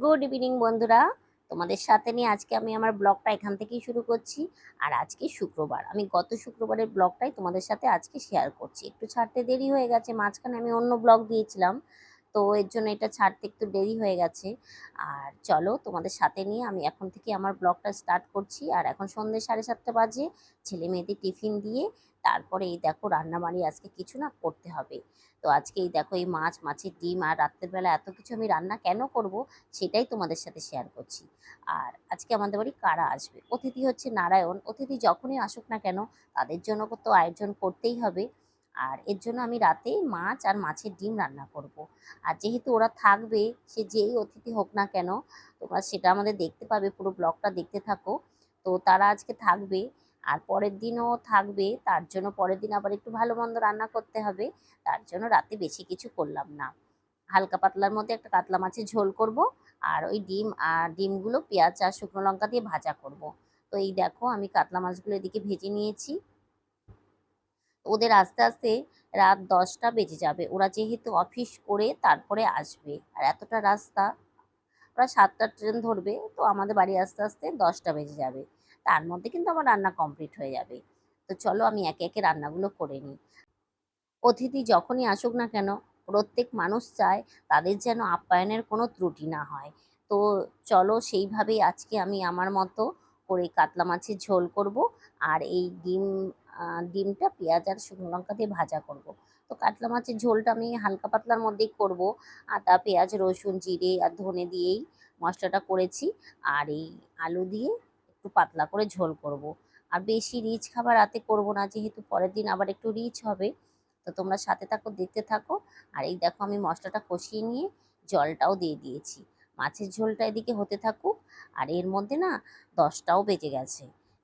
Good evening বন্ধুরা, তোমাদের সাথে নিয়ে আজকে আমি আমার ব্লগটা এখান থেকেই শুরু করছি। আর আজকে শুক্রবার, আমি গত শুক্রবারের ব্লগটাই তোমাদের সাথে আজকে শেয়ার করছি। একটু ছাড়তে দেরি হয়ে গেছে, মাঝখানে আমি অন্য ব্লগ দিয়েছিলাম, তো এর জন্য এটা ছাড়তে একটু দেরি হয়ে গেছে। আর চলো তোমাদের সাথে নিয়ে আমি এখন থেকে আমার ব্লগটা স্টার্ট করছি। আর এখন সন্ধ্যে 7:30 বাজে, ছেলে মেয়েদের টিফিন দিয়ে তারপরে এই দেখো রান্না বাড়ি আজকে কিছু না করতে হবে। তো আজকে এই দেখো এই মাছের ডিম আর রাত্রের বেলা এত কিছু আমি রান্না কেন করব সেটাই তোমাদের সাথে শেয়ার করছি। আর আজকে আমাদের বাড়ি কারা আসবে, অতিথি হচ্ছে নারায়ণ, অতিথি যখনই আসুক না কেন তাদের জন্য তো আয়োজন করতেই হবে। আর এর জন্য আমি রাতে মাছ আর মাছের ডিম রান্না করব। আর যেহেতু ওরা থাকবে, সে যেই অতিথি হোক না কেন, তোমরা সেটা আমাদের দেখতে পাবে, পুরো ব্লগটা দেখতে থাকো। তো তারা আজকে থাকবে আর পরের দিনও থাকবে, তার জন্য পরের দিন আবার একটু ভালো মন্দ রান্না করতে হবে। তার জন্য রাতে বেশি কিছু করলাম না, হালকা পাতলার মধ্যে একটা কাতলা মাছের ঝোল করব। আর ওই ডিমগুলো পেঁয়াজ আর শুকনো লঙ্কা দিয়ে ভাজা করব। তো এই দেখো আমি কাতলা মাছগুলো এদিকে ভেজে নিয়েছি। ওদের আস্তে আস্তে রাত 10টা বেজে যাবে, ওরা যেহেতু অফিস করে তারপরে আসবে, আর এতটা রাস্তা, ওরা 7টার ট্রেন ধরবে, তো আমাদের বাড়ি আস্তে আস্তে 10টা বেজে যাবে। তার মধ্যে কিন্তু আমার রান্না কমপ্লিট হয়ে যাবে। তো চলো আমি একে একে রান্নাগুলো করে নিই। অতিথি যখনই আসুক না কেন, প্রত্যেক মানুষ চায় তাদের যেন আপ্যায়নের কোনো ত্রুটি না হয়। তো চলো সেইভাবেই আজকে আমি আমার মতো করে কাতলা মাছের ঝোল করব। আর এই ডিমটা পেঁয়াজ আর শুকনো লঙ্কা দিয়ে ভাজা করব। তো কাতলা মাছের ঝোলটা আমি হালকা পাতলার মধ্যেই করব, আদা পেঁয়াজ রসুন জিরে আর ধনে দিয়েই মশলাটা করেছি। আর এই আলু দিয়ে একটু পাতলা করে ঝোল করব। আর বেশি রিচ খাবার রাতে করব না, যেহেতু পরের দিন আবার একটু রিচ হবে। তো তোমরা সাথে থাকো, দেখতে থাকো। আর এই দেখো আমি মশলাটা কষিয়ে নিয়ে জলটাও দিয়ে দিয়েছি। মাছের ঝোলটা এদিকে হতে থাকুক। আর এর মধ্যে না 10টাও বেজে গেছে,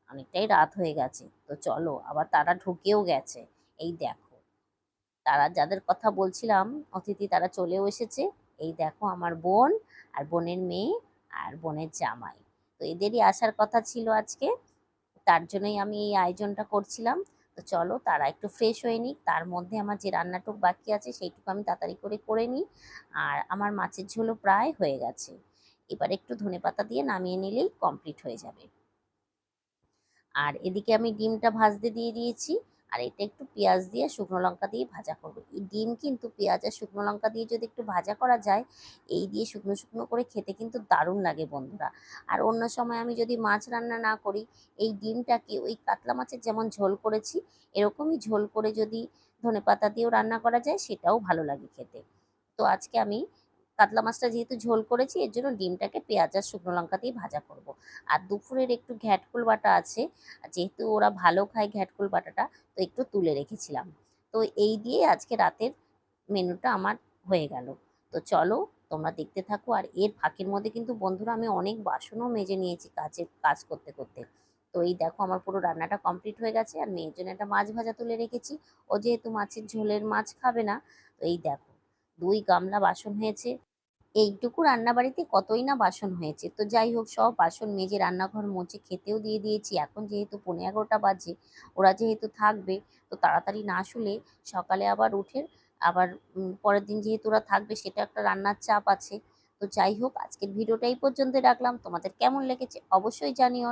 অনেকটাই রাত হয়ে গেছে। তো চলো, আবার তারা ঢুকেও গেছে। এই দেখো তারা যাদের কথা বলছিলাম অতিথি, তারা চলেও এসেছে। এই দেখো আমার বোন আর বোনের মেয়ে আর বোনের জামাই। তো এদেরই আসার কথা ছিল আজকে, তার জন্যই আমি এই আয়োজনটা করছিলাম। তো চলো তারা একটু ফ্রেশ হয়ে নিক, তার মধ্যে আমার যে রান্নাটুকু বাকি আছে সেইটুকু আমি তাড়াতাড়ি করে করে নিই। আর আমার মাছের ঝোলও প্রায় হয়ে গেছে, এবার একটু ধনেপাতা দিয়ে নামিয়ে নিলেই কমপ্লিট হয়ে যাবে। আর এদিকে আমি ডিমটা ভাজতে দিয়ে দিয়েছি। আর এটা একটু পেঁয়াজ দিয়ে শুকনো লঙ্কা দিয়ে ভাজা করবো। এই ডিম কিন্তু পেঁয়াজ আর শুকনো লঙ্কা দিয়ে যদি একটু ভাজা করা যায়, এই দিয়ে শুকনো শুকনো করে খেতে কিন্তু দারুণ লাগে বন্ধুরা। আর অন্য সময় আমি যদি মাছ রান্না না করি, এই ডিমটাকে ওই কাতলা মাছের যেমন ঝোল করেছি এরকমই ঝোল করে যদি ধনেপাতা দিয়েও রান্না করা যায়, সেটাও ভালো লাগে খেতে। তো আজকে আমি কাতলা মাছটা যেহেতু ঝোল করেছি, এর জন্য ডিমটাকে পেঁয়াজ আর শুকনো লঙ্কা দিয়ে ভাজা করব। আর দুপুরের একটু ঘ্যাটকুল বাটা আছে, যেহেতু ওরা ভালো খায় ঘ্যাটকুল বাটাটা, তো একটু তুলে রেখেছিলাম। তো এই দিয়ে আজকে রাতের মেনুটা আমার হয়ে গেল। তো চলো তোমরা দেখতে থাকো। আর এর ফাঁকের মধ্যে কিন্তু বন্ধুরা আমি অনেক বাসনও মেজে নিয়েছি কাজ করতে করতে। তো এই দেখো আমার পুরো রান্নাটা কমপ্লিট হয়ে গেছে। আর মেয়ের জন্য একটা মাছ ভাজা তুলে রেখেছি, ও যেহেতু মাছের ঝোলের মাছ খাবে না। তো এই দেখো 2 গামলা বাসন হয়েছে। এইটুকু রান্নাবাড়িতে কতই না বাসন হয়েছে। তো যাই হোক, সব বাসন মেজে রান্নাঘর মুছে খেতেও দিয়ে দিয়েছি। এখন যেহেতু 11:15 বাজে, ওরা যেহেতু থাকবে, তো তাড়াতাড়ি না শুলে সকালে আবার উঠে আবার পরের দিন যেহেতু ওরা থাকবে, সেটা একটা রান্নার চাপ আছে। তো যাই হোক, আজকের ভিডিওটা এই পর্যন্ত রাখলাম। তোমাদের কেমন লেগেছে অবশ্যই জানিও।